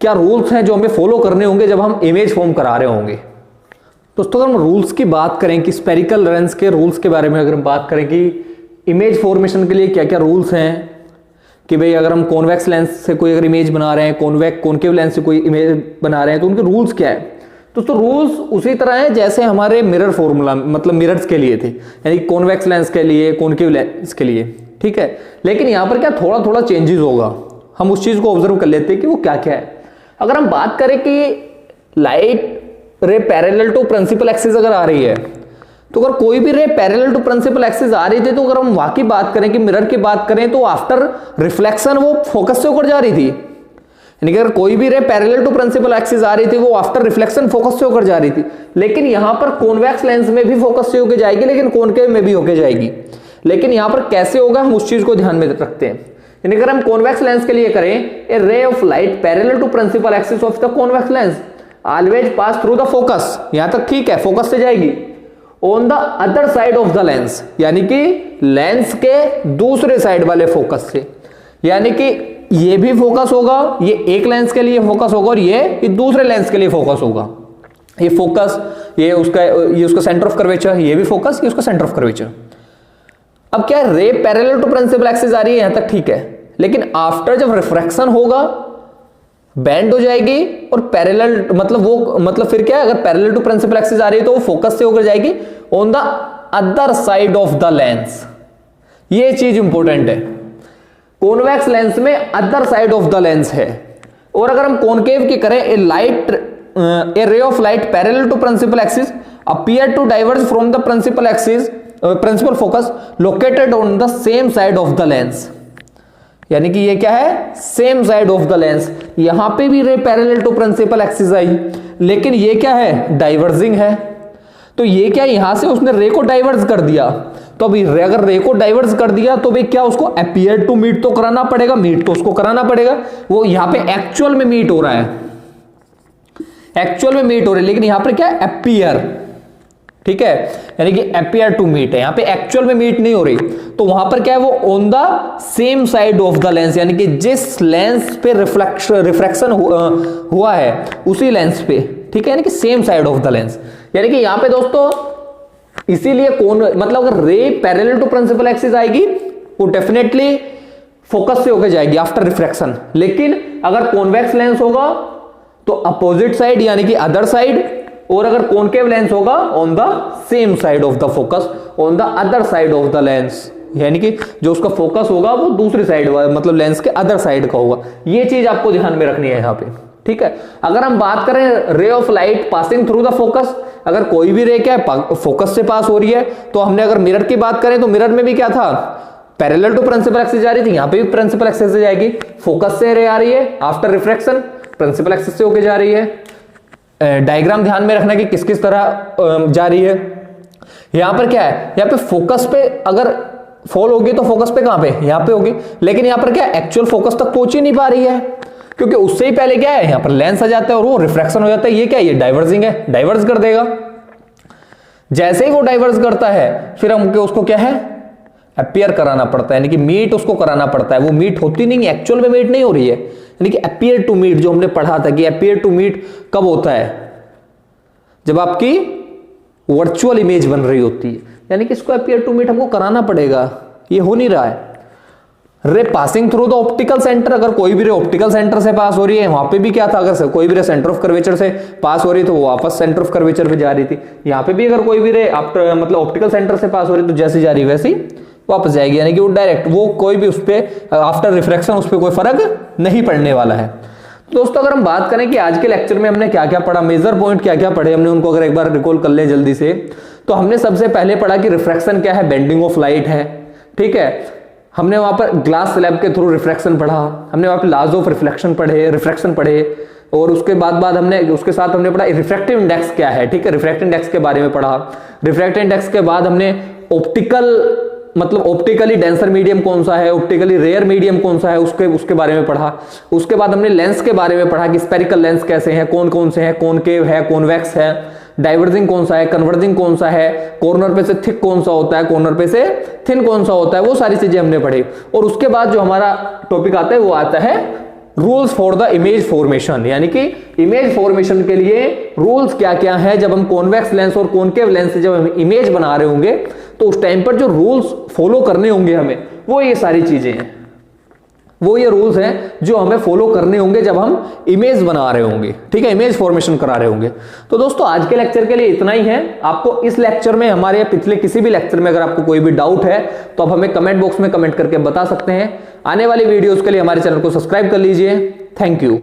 क्या रूल्स हैं जो हमें फॉलो करने होंगे जब हम इमेज फॉर्म करा रहे होंगे। दोस्तों अगर हम रूल्स की बात करें कि स्पेरिकल लेंस के रूल्स के बारे में अगर हम बात करें कि इमेज फॉर्मेशन के लिए क्या क्या रूल्स हैं, कि भाई अगर हम कॉन्वेक्स लेंस से कोई अगर इमेज बना रहे हैं, कॉनकेव लेंस से कोई इमेज बना रहे हैं, तो उनके रूल्स क्या है। दोस्तों रूल्स उसी तरह है जैसे हमारे मिरर फॉर्मूला, मतलब मिरर्स के लिए थे, यानी कॉन्वेक्स लेंस के लिए, कॉनकेव लेंस के लिए, ठीक है, लेकिन यहां पर क्या थोड़ा थोड़ा चेंजेस होगा, हम उस चीज को ऑब्जर्व कर लेते हैं कि वो क्या क्या है। अगर हम बात करें कि लाइट रे पैरेलल टू प्रिंसिपल एक्सिस अगर आ रही है, तो अगर कोई भी ray parallel to principal axis आ रही थी, तो अगर हम वहां की बात करें कि मिरर की बात करें, तो आफ्टर रिफ्लेक्शन वो फोकस से होकर जा रही थी, यानी कि अगर कोई भी ray parallel to principal axis आ रही थी, वो आफ्टर रिफ्लेक्शन फोकस से होकर जा रही थी। लेकिन यहां पर कॉन्वेक्स लेंस में भी फोकस से होकर जाएगी, लेकिन कॉनकेव में भी होकर जाएगी, लेकिन यहां पर कैसे होगा हम उस चीज को ध्यान में रखते हैं। यानी अगर हम कॉन्वेक्स लेंस के लिए करें, a ray of light parallel to principal axis of the convex lens always pass through the focus, यहां तक ठीक है, फोकस से जाएगी, on the other side of the lens, यानी कि लेंस के दूसरे साइड वाले फोकस से, यानी कि ये भी फोकस होगा, ये एक लेंस के लिए फोकस होगा और ये दूसरे लेंस के लिए फोकस होगा। ये फोकस, ये उसका सेंटर ऑफ कर्वेचर, ये भी फोकस, ये उसका सेंटर ऑफ कर्वेचर। अब क्या है, ray parallel to principal axis आ रही है, यहां तक ठीक है, लेकिन आफ्टर जब रिफ्रैक्शन होगा बैंड हो जाएगी और पैरेलल मतलब फिर क्या है, अगर पैरेलल टू प्रिंसिपल एक्सिस आ रही है तो वो फोकस से होकर जाएगी on the other side of the lens. ये चीज इंपॉर्टेंट है, कॉन्वेक्स लेंस में other side of the lens है। और अगर हम कॉनकेव की करें, a ray of light parallel to principal axis appear to diverge from the principal axis principal focus located on the same side of the lens, यानी कि ये क्या है, same side of the lens. यहां पे भी ray parallel to principal axis आई, लेकिन ये क्या है, डाइवर्जिंग है, तो ये क्या, यहां से उसने रे को डाइवर्ज कर दिया, तो अभी अगर रे को डाइवर्ज कर दिया तो भाई क्या, उसको अपीयर टू मीट तो कराना पड़ेगा, मीट तो उसको कराना पड़ेगा, वो यहां पे एक्चुअल में मीट हो रहा है, एक्चुअल में मीट हो रहा है, लेकिन यहां पर क्या है, अपीयर, ठीक है, यानी कि अपीयर टू मीट है, यहां पे एक्चुअल में मीट नहीं हो रही, तो वहां पर क्या है, वो on the same side of the lens, यानी कि जिस लेंस पे रिफ्रैक्शन हुआ है उसी लेंस पे, ठीक है, यानी कि same side of the lens. यानी कि यहां पे दोस्तों इसीलिए मतलब अगर रे पैरेलल टू प्रिंसिपल एक्सिस आएगी, वो डेफिनेटली फोकस से होकर जाएगी आफ्टर रिफ्रैक्शन, लेकिन अगर कॉन्वेक्स लेंस होगा तो अपोजिट साइड, यानी कि अदर साइड, और अगर कॉनकेव लेंस होगा on the same side of the focus, on the other side of the lens, यानी कि जो उसका फोकस होगा वो दूसरी साइड, मतलब लेंस के अदर साइड का होगा। ये चीज आपको ध्यान में रखनी है यहां पे, ठीक है। अगर हम बात करें रे of light passing through the focus, अगर कोई भी रे क्या है फोकस से पास हो रही है, तो हमने अगर मिरर की बात करें तो मिरर में भी क्या था, पैरेलल टू प्रिंसिपल एक्सिस जा रही थी, यहां पे भी प्रिंसिपल एक्सिस से जाएगी। फोकस से रे आ रही है, आफ्टर रिफ्रैक्शन प्रिंसिपल एक्सिस से होके जा रही है। डायग्राम ध्यान में रखना कि किस किस तरह जा रही है। यहां पर क्या है, यहां पे फोकस पे अगर फॉल होगी तो फोकस पे कहां पे, यहां पे होगी, लेकिन यहां पर क्या एक्चुअल फोकस तक पहुंच ही नहीं पा रही है, क्योंकि उससे ही पहले क्या है यहां पर लेंस आ जाता है और वो रिफ्रैक्शन हो जाता है। ये क्या है, ये डाइवर्जिंग है, डाइवर्स कर देगा। जैसे ही वो डाइवर्स करता है फिर हमको उसको क्या है अपीयर कराना पड़ता है, यानी कि मीट उसको कराना पड़ता है। वो मीट होती नहीं, एक्चुअल में मीट नहीं हो रही है, यानी कि अपीयर टू मीट जो हमने पढ़ा था कि अपीयर टू मीट कब होता है, जब आपकी वर्चुअल इमेज बन रही होती है, यानी कि इसको अपीयर टू मीट हमको कराना पड़ेगा, ये हो नहीं रहा है। रे passing through the optical centre, अगर कोई भी रे ऑप्टिकल सेंटर से पास हो रही है, वहां पे भी क्या था, अगर कोई भी रे सेंटर ऑफ कर्वेचर से पास हो रही तो वो वापस सेंटर ऑफ कर्वेचर पे जा रही थी। यहाँ पे भी अगर कोई भी रे मतलब ऑप्टिकल सेंटर से पास हो रही तो जैसे जा रही वैसी वापस जाएगी, यानी कि वो डायरेक्ट, वो कोई भी उस पर आफ्टर रिफ्रैक्शन उस पर कोई फर्क नहीं पड़ने वाला है। दोस्तों अगर हम बात करें कि आज के लेक्चर में हमने क्या क्या पढ़ा, मेजर पॉइंट क्या क्या पढ़े हमने, उनको अगर एक बार रिकॉल कर ले जल्दी से, तो हमने सबसे पहले पढ़ा कि रिफ्रैक्शन क्या है, बेंडिंग ऑफ लाइट है, ठीक है। हमने वहां पर ग्लास स्लैब के थ्रू रिफ्रैक्शन पढ़ा, हमने वहां पर लॉज ऑफ रिफ्लेक्शन पढ़े, रिफ्रैक्शन पढ़े, और उसके बाद हमने उसके साथ हमने पढ़ा रिफ्रैक्टिव इंडेक्स क्या है, ठीक है, रिफ्रैक्टिव इंडेक्स के बारे में पढ़ा। रिफ्रैक्टिव इंडेक्स के बाद हमने ऑप्टिकल मतलब ऑप्टिकली डेंसर मीडियम कौन सा है, ऑप्टिकली रेयर मीडियम कौन सा है, उसके बारे में पढ़ा। उसके बाद हमने लेंस के बारे में पढ़ा कि स्फेरिकल लेंस कैसे हैं, कौन कौन से हैं, कॉनकेव है, कॉन्वेक्स है, डाइवर्जिंग कौन सा है, कन्वर्जिंग कौन सा है, कॉर्नर पे से थिक कौन सा होता है, कॉर्नर पे से थिन कौन सा होता है, वो सारी चीजें हमने पढ़ी। और उसके बाद जो हमारा टॉपिक आता है वो आता है rules for the image formation, यानी कि इमेज फॉर्मेशन के लिए रूल्स क्या क्या है। जब हम कॉन्वेक्स लेंस और कॉनकेव लेंस से जब हम इमेज बना रहे होंगे तो उस टाइम पर जो रूल्स फॉलो करने होंगे हमें, वो ये सारी चीजें हैं, वो ये रूल्स हैं जो हमें फॉलो करने होंगे जब हम इमेज बना रहे होंगे, ठीक है, इमेज फॉर्मेशन करा रहे होंगे। तो दोस्तों आज के लेक्चर के लिए इतना ही है। आपको इस लेक्चर में, हमारे पिछले किसी भी लेक्चर में अगर आपको कोई भी डाउट है तो आप हमें कमेंट बॉक्स में कमेंट करके बता सकते हैं। आने वाली वीडियोस के लिए हमारे चैनल को सब्सक्राइब कर लीजिए। Thank you.